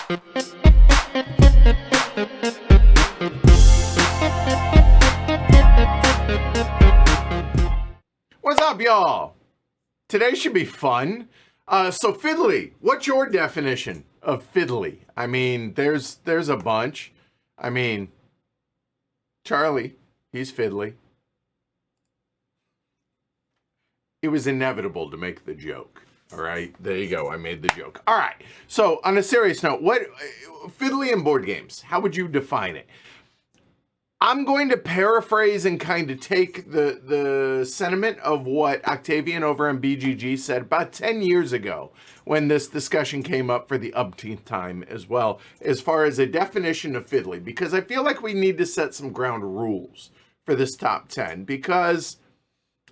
What's up, y'all? Today should be fun. So Fiddly, what's your definition of fiddly? I mean, there's a bunch. I mean, Charlie, he's fiddly. It was inevitable to make the joke. All right, there you go. I made the joke. All right. So on a serious note, what fiddly in board games? How would you define it? I'm going to paraphrase and kind of take the sentiment of what Octavian over on BGG said about 10 years ago when this discussion came up for the umpteenth time as well, as far as a definition of fiddly, because I feel like we need to set some ground rules for this top 10 because,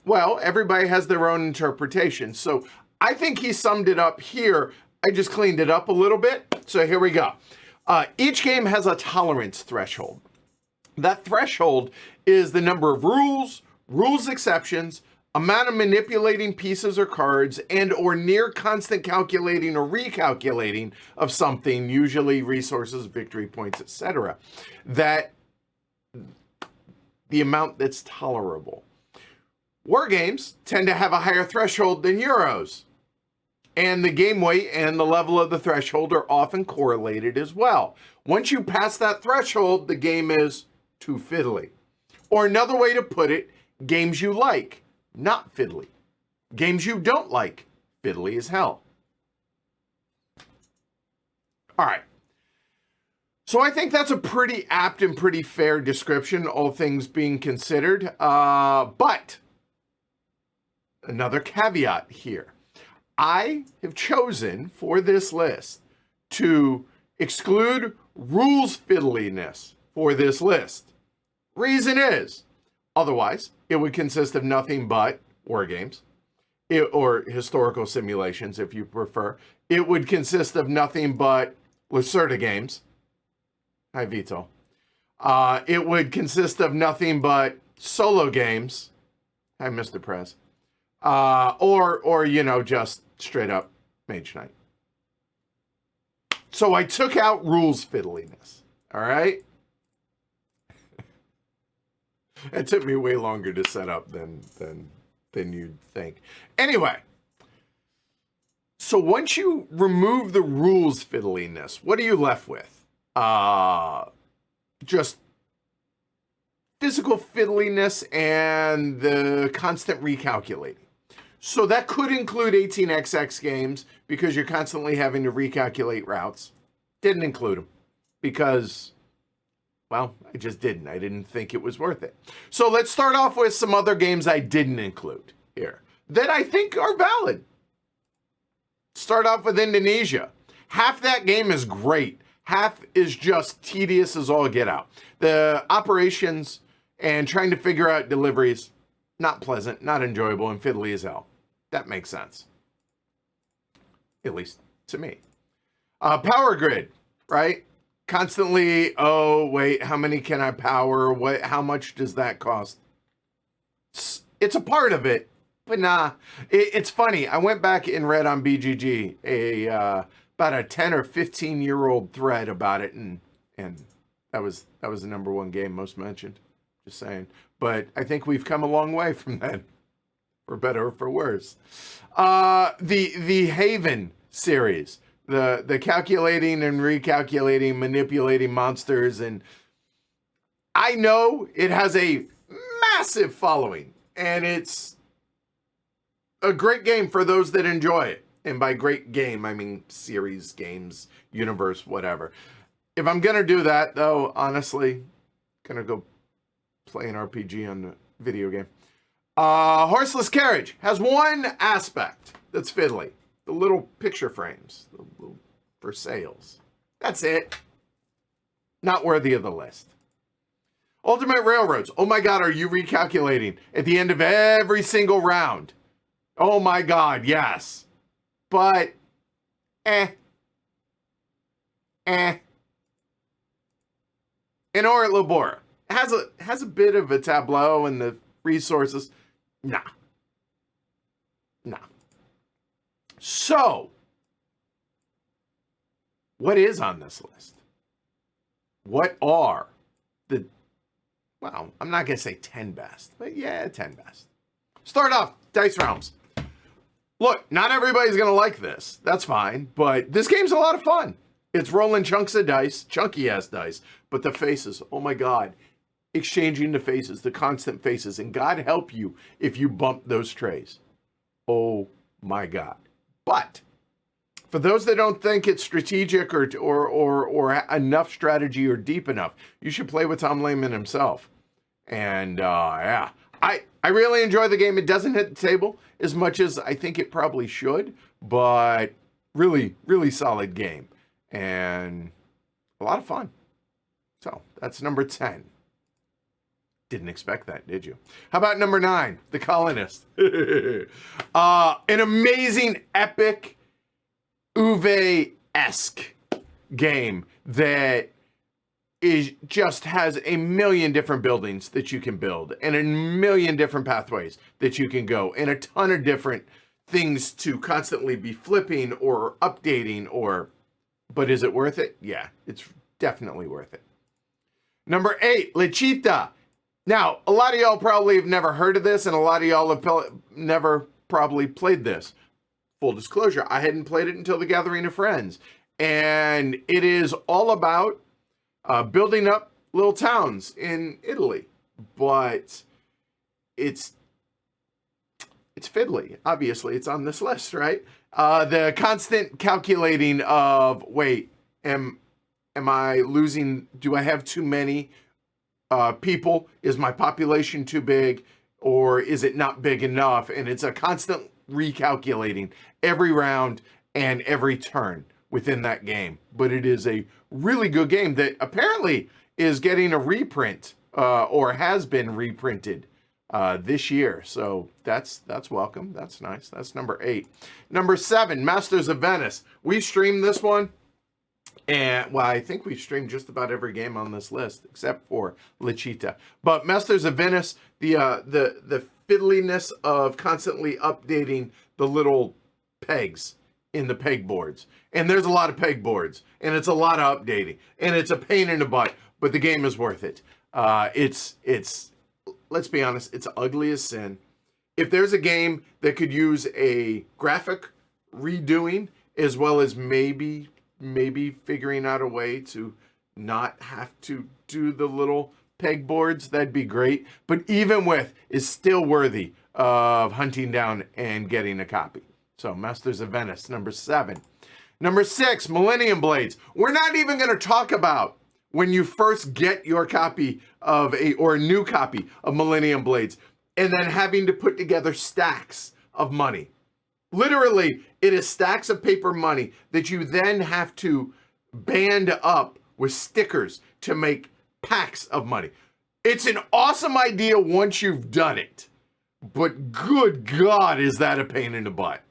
well, everybody has their own interpretation. So I think he summed it up here. I just cleaned it up a little bit. So here we go. Each game has a tolerance threshold. That threshold is the number of rules exceptions, amount of manipulating pieces or cards, and or near constant calculating or recalculating of something, usually resources, victory points, etc. That the amount that's tolerable. War games tend to have a higher threshold than Euros. And the game weight and the level of the threshold are often correlated as well. Once you pass that threshold, the game is too fiddly. Or another way to put it, games you like, not fiddly. Games you don't like, fiddly as hell. All right. So I think that's a pretty apt and pretty fair description, all things being considered. But another caveat here. I have chosen for this list to exclude rules fiddliness for this list. Reason is, otherwise, it would consist of nothing but war games, or historical simulations, if you prefer. It would consist of nothing but Lacerda games. Hi, Vito. It would consist of nothing but solo games. Hi, Mr. Prez. Or just straight up Mage Knight. So I took out rules fiddliness. All right. It took me way longer to set up than you'd think. Anyway, so once you remove the rules fiddliness, what are you left with? Just physical fiddliness and the constant recalculating. So that could include 18xx games because you're constantly having to recalculate routes. Didn't include them because, well, I just didn't. I didn't think it was worth it. So let's start off with some other games I didn't include here that I think are valid. Start off with Indonesia. Half that game is great. Half is just tedious as all get out. The operations and trying to figure out deliveries, not pleasant, not enjoyable, and fiddly as hell. That makes sense. At least to me. Power grid, right? Constantly, oh, wait, how many can I power? How much does that cost? It's a part of it, but nah. It's funny. I went back and read on BGG about a 10 or 15-year-old thread about it, and that was the number one game most mentioned. Just saying. But I think we've come a long way from then, for better or for worse. The Haven series. The calculating and recalculating, manipulating monsters, and I know it has a massive following, and it's a great game for those that enjoy it. And by great game, I mean series, games, universe, whatever. If I'm gonna do that, though, honestly, gonna go play an RPG on the video game. Horseless Carriage has one aspect that's fiddly. The little picture frames for sales. That's it. Not worthy of the list. Ultimate Railroads. Oh my God, are you recalculating at the end of every single round? Oh my God, yes. But, And or at Labora. Has a bit of a tableau and the resources. Nah. So, what is on this list? What are the, well, I'm not going to say 10 best, but yeah, 10 best. Start off, Dice Realms. Look, not everybody's going to like this. That's fine, but this game's a lot of fun. It's rolling chunks of dice, chunky-ass dice, but the faces, oh my God. Exchanging the faces, the constant faces, and God help you if you bump those trays. Oh my God. But for those that don't think it's strategic or enough strategy or deep enough, you should play with Tom Lehman himself. And yeah, I really enjoy the game. It doesn't hit the table as much as I think it probably should, but really, really solid game and a lot of fun. So that's number 10. Didn't expect that, did you? How about number 9, The Colonist? An amazing, epic, Uwe-esque game that just has a million different buildings that you can build and a million different pathways that you can go and a ton of different things to constantly be flipping or updating but is it worth it? Yeah, it's definitely worth it. Number 8, Lechita. Now, a lot of y'all probably have never heard of this and a lot of y'all have never probably played this. Full disclosure, I hadn't played it until the Gathering of Friends. And it is all about building up little towns in Italy, but it's fiddly. Obviously, it's on this list, right? The constant calculating of, wait, am I losing? Do I have too many people? Is my population too big, or is it not big enough? And it's a constant recalculating every round and every turn within that game. But it is a really good game that apparently is getting a reprint or has been reprinted this year. So that's welcome. That's nice. That's number 8. Number 7, Masters of Venice. We streamed this one. And well, I think we've streamed just about every game on this list except for Lechita. But Masters of Venice, the fiddliness of constantly updating the little pegs in the pegboards. And there's a lot of pegboards, and it's a lot of updating, and it's a pain in the butt, but the game is worth it. It's let's be honest, it's ugly as sin. If there's a game that could use a graphic redoing as well as maybe figuring out a way to not have to do the little pegboards, that'd be great. But even with, is still worthy of hunting down and getting a copy. So Masters of Venice, number 7. Number 6, Millennium Blades. We're not even going to talk about when you first get your copy of a new copy of Millennium Blades and then having to put together stacks of money. Literally, it is stacks of paper money that you then have to band up with stickers to make packs of money. It's an awesome idea once you've done it, but good God, is that a pain in the butt.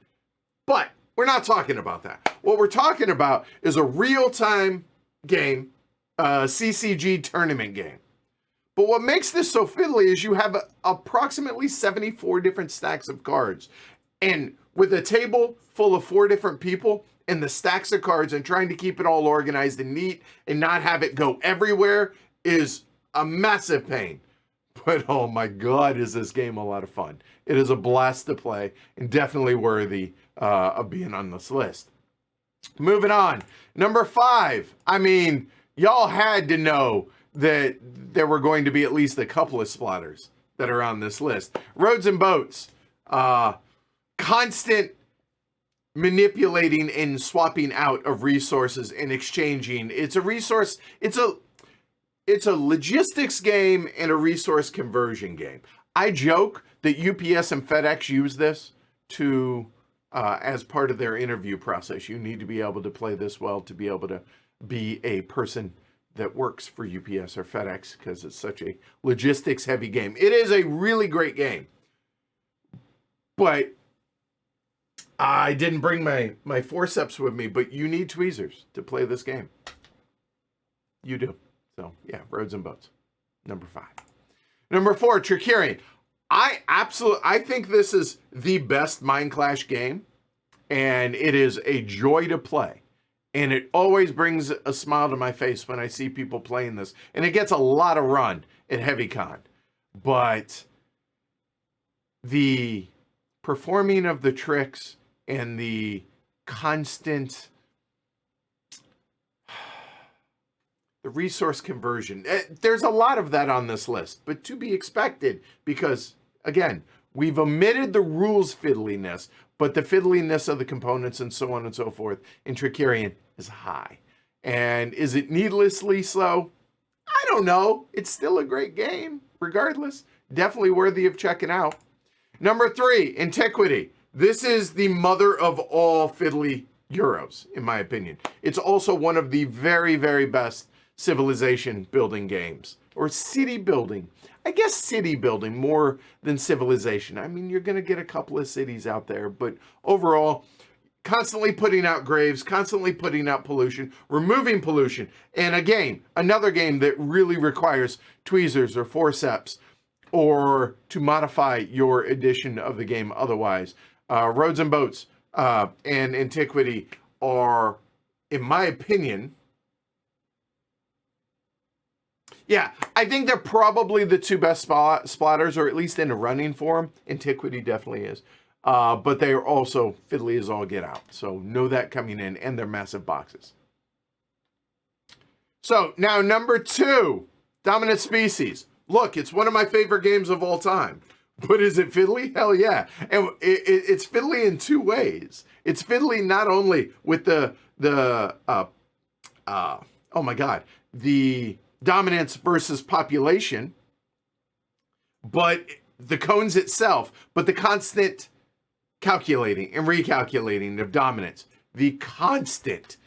But we're not talking about that. What we're talking about is a real-time game, CCG tournament game. But what makes this so fiddly is you have approximately 74 different stacks of cards. And with a table full of 4 different people and the stacks of cards and trying to keep it all organized and neat and not have it go everywhere is a massive pain. But oh my God, is this game a lot of fun. It is a blast to play and definitely worthy of being on this list. Moving on. Number 5. I mean, y'all had to know that there were going to be at least a couple of splatters that are on this list. Roads and Boats. Constant manipulating and swapping out of resources and exchanging. It's a resource, it's a logistics game and a resource conversion game. I joke that UPS and FedEx use this to as part of their interview process. You need to be able to play this well to be able to be a person that works for UPS or FedEx because it's such a logistics heavy game. It is a really great game. But I didn't bring my forceps with me, but you need tweezers to play this game. You do. So yeah, Roads and Boats, number 5. Number 4, Tricerian. I think this is the best Mind Clash game, and it is a joy to play. And it always brings a smile to my face when I see people playing this. And it gets a lot of run at HeavyCon. But the performing of the tricks and the constant the resource conversion, there's a lot of that on this list, but to be expected because, again, we've omitted the rules fiddliness, but the fiddliness of the components and so on and so forth in Trickerion is high. And is it needlessly slow? I don't know. It's still a great game, regardless. Definitely worthy of checking out. Number 3, Antiquity. This is the mother of all fiddly Euros, in my opinion. It's also one of the very, very best civilization building games. Or city building. I guess city building more than civilization. I mean, you're going to get a couple of cities out there, but overall, constantly putting out graves, constantly putting out pollution, removing pollution. And again, another game that really requires tweezers or forceps or to modify your edition of the game otherwise. Roads and Boats and Antiquity are, in my opinion, yeah, I think they're probably the two best splatters, or at least in a running form. Antiquity definitely is. But they are also fiddly as all get out. So know that coming in, and they're massive boxes. So now number 2, Dominant Species. Look, it's one of my favorite games of all time. But is it fiddly? Hell yeah. And it's fiddly in 2 ways. It's fiddly not only with the dominance versus population, but the cones itself, but the constant calculating and recalculating of dominance. The constant.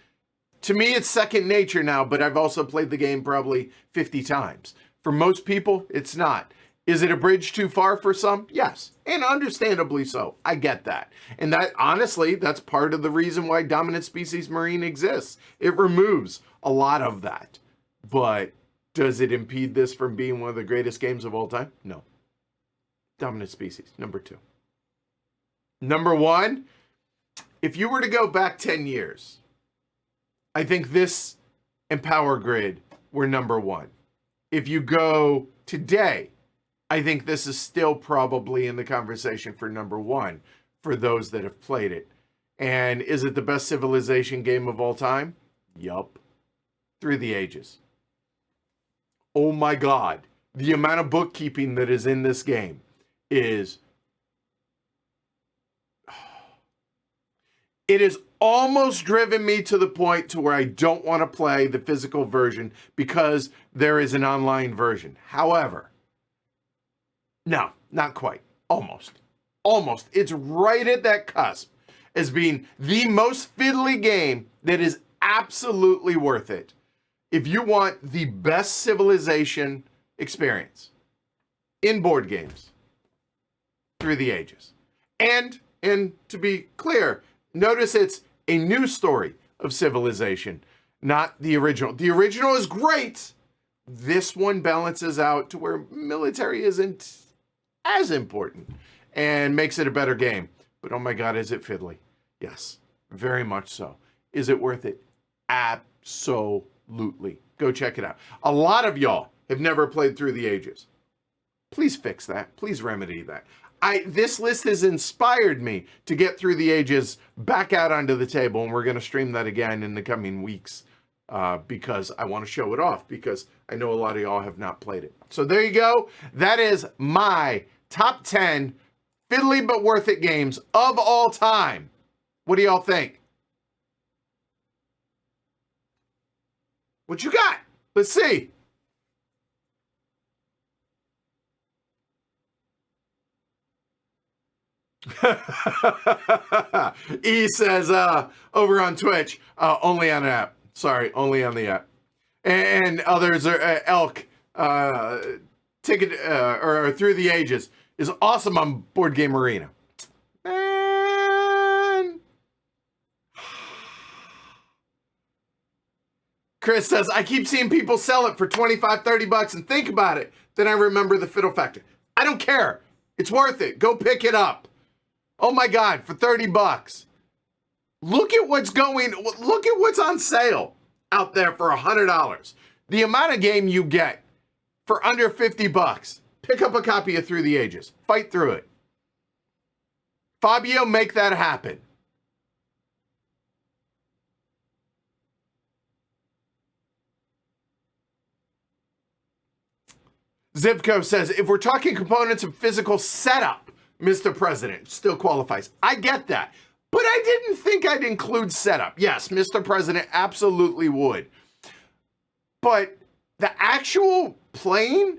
To me, it's second nature now, but I've also played the game probably 50 times. For most people, it's not. Is it a bridge too far for some? Yes, and understandably so. I get that. And that, honestly, that's part of the reason why Dominant Species Marine exists. It removes a lot of that. But does it impede this from being one of the greatest games of all time? No. Dominant Species, number 2. Number 1, if you were to go back 10 years, I think this and Power Grid were number 1. If you go today, I think this is still probably in the conversation for number 1 for those that have played it. And is it the best civilization game of all time? Yup. Through the Ages. Oh my God. The amount of bookkeeping that is in this game is... It has almost driven me to the point to where I don't want to play the physical version because there is an online version. However, no, not quite. Almost. Almost. It's right at that cusp as being the most fiddly game that is absolutely worth it if you want the best civilization experience in board games through the ages. And to be clear, notice it's a new story of civilization, not the original. The original is great. This one balances out to where military isn't as important and makes it a better game. But oh my God, is it fiddly? Yes, very much so. Is it worth it? Absolutely. Go check it out. A lot of y'all have never played Through the Ages. Please fix that. Please remedy that. This list has inspired me to get Through the Ages back out onto the table, and we're going to stream that again in the coming weeks because I want to show it off because I know a lot of y'all have not played it. So there you go. That is my top 10 fiddly but worth it games of all time. What do y'all think? What you got? Let's see. E says over on Twitch, only on an app. Sorry, only on the app. And others are Elk Ticket or Through the Ages is awesome on Board Game Arena. Man. Chris says, I keep seeing people sell it for 25, 30 bucks and think about it. Then I remember the fiddle factor. I don't care. It's worth it. Go pick it up. Oh my God, for 30 bucks. Look at what's on sale out there for $100. The amount of game you get for under $50. Pick up a copy of Through the Ages. Fight through it. Fabio, make that happen. Zipco says, if we're talking components of physical setup, Mr. President still qualifies. I get that. But I didn't think I'd include setup. Yes, Mr. President absolutely would. But the actual playing,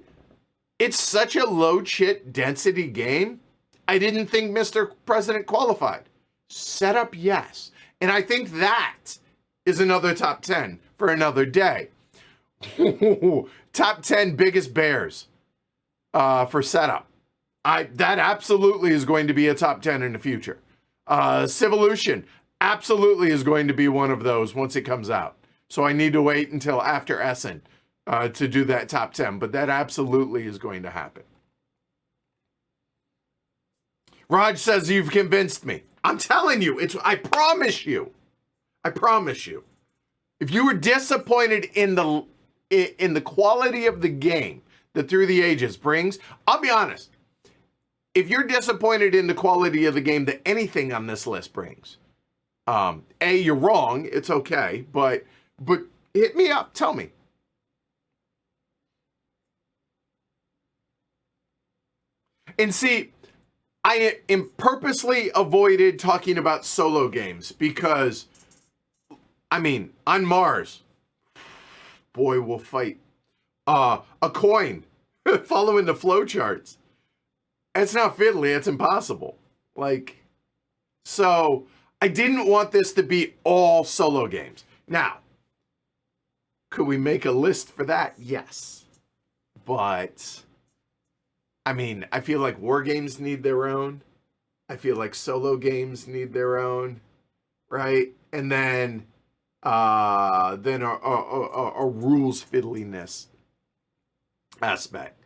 it's such a low chit density game. I didn't think Mr. President qualified. Setup, yes. And I think that is another top 10 for another day. Top 10 biggest bears for setup. That absolutely is going to be a top 10 in the future. Civolution absolutely is going to be one of those once it comes out. So I need to wait until after Essen to do that top 10, but that absolutely is going to happen. Raj says, you've convinced me. I'm telling you, I promise you. If you were disappointed in the quality of the game that Through the Ages brings, I'll be honest. If you're disappointed in the quality of the game that anything on this list brings, you're wrong. It's okay, but hit me up. Tell me. And see, I am purposely avoided talking about solo games because, I mean, on Mars, boy, we'll fight. A coin following the flowcharts. It's not fiddly. It's impossible. So I didn't want this to be all solo games. Now, could we make a list for that? Yes. But, I mean, I feel like war games need their own. I feel like solo games need their own, right? And then a rules fiddliness aspect.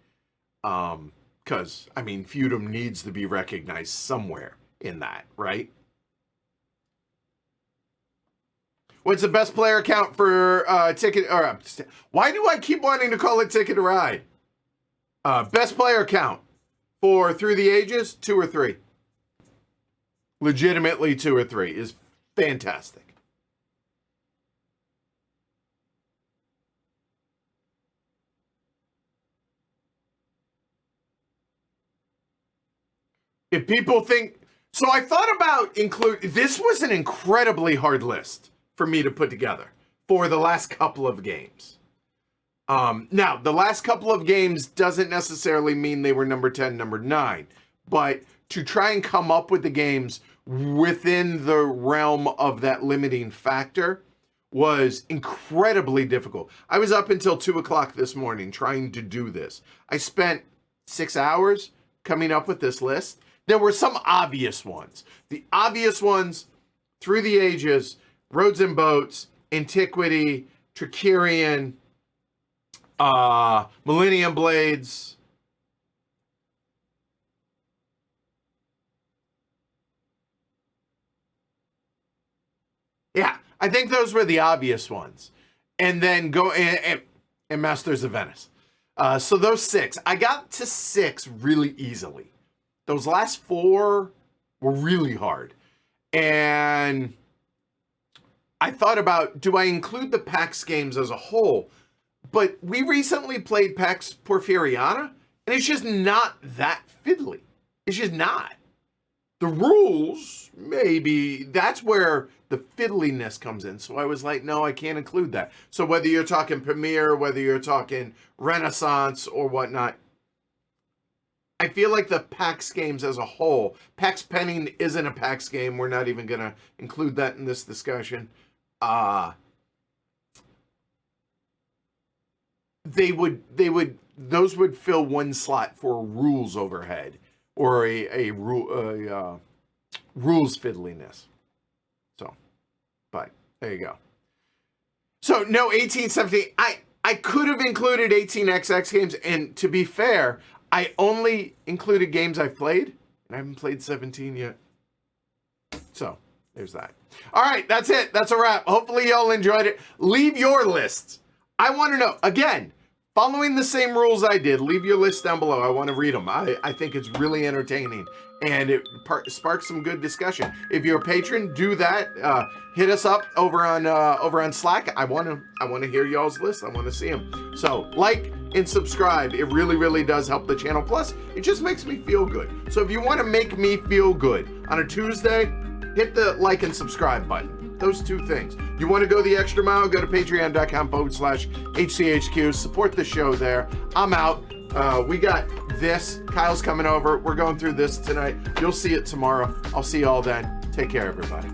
Because, I mean, feudum needs to be recognized somewhere in that, right? What's the best player count for Ticket? Or why do I keep wanting to call it Ticket to Ride? Best player count for Through the Ages, 2 or 3. Legitimately 2 or 3 is fantastic. If people think, so I thought about this was an incredibly hard list for me to put together for the last couple of games. Now, the last couple of games doesn't necessarily mean they were number 10, number 9, but to try and come up with the games within the realm of that limiting factor was incredibly difficult. I was up until 2 o'clock this morning trying to do this. I spent 6 hours coming up with this list. There were some obvious ones. The obvious ones, Through the Ages, Roads and Boats, Antiquity, Tricerian, Millennium Blades. Yeah, I think those were the obvious ones. And then and Masters of Venice. So those 6. I got to 6 really easily. Those last 4 were really hard. And I thought about, do I include the PAX games as a whole? But we recently played PAX Porfiriana, and it's just not that fiddly. It's just not. The rules, maybe, that's where the fiddliness comes in. So I was like, no, I can't include that. So whether you're talking Premier, whether you're talking Renaissance or whatnot, I feel like the PAX games as a whole, PAX Penning isn't a PAX game. We're not even going to include that in this discussion. Those would fill one slot for rules overhead or a rules fiddliness. So, but there you go. So no 1817. I could have included 18XX games, and to be fair, I only included games I've played, and I haven't played 17 yet. So, there's that. All right, that's it. That's a wrap. Hopefully y'all enjoyed it. Leave your lists. I want to know, again, following the same rules I did, leave your list down below. I want to read them. I think it's really entertaining, and it sparks some good discussion. If you're a patron, do that. Hit us up over on Slack. I want to hear y'all's list. I want to see them. So like and subscribe. It really, really does help the channel. Plus, it just makes me feel good. So if you want to make me feel good on a Tuesday, hit the like and subscribe button. Those two things. You want to go the extra mile? Go to patreon.com/HCHQ. Support the show there. I'm out. We got this. Kyle's coming over. We're going through this tonight. You'll see it tomorrow. I'll see you all then. Take care, everybody.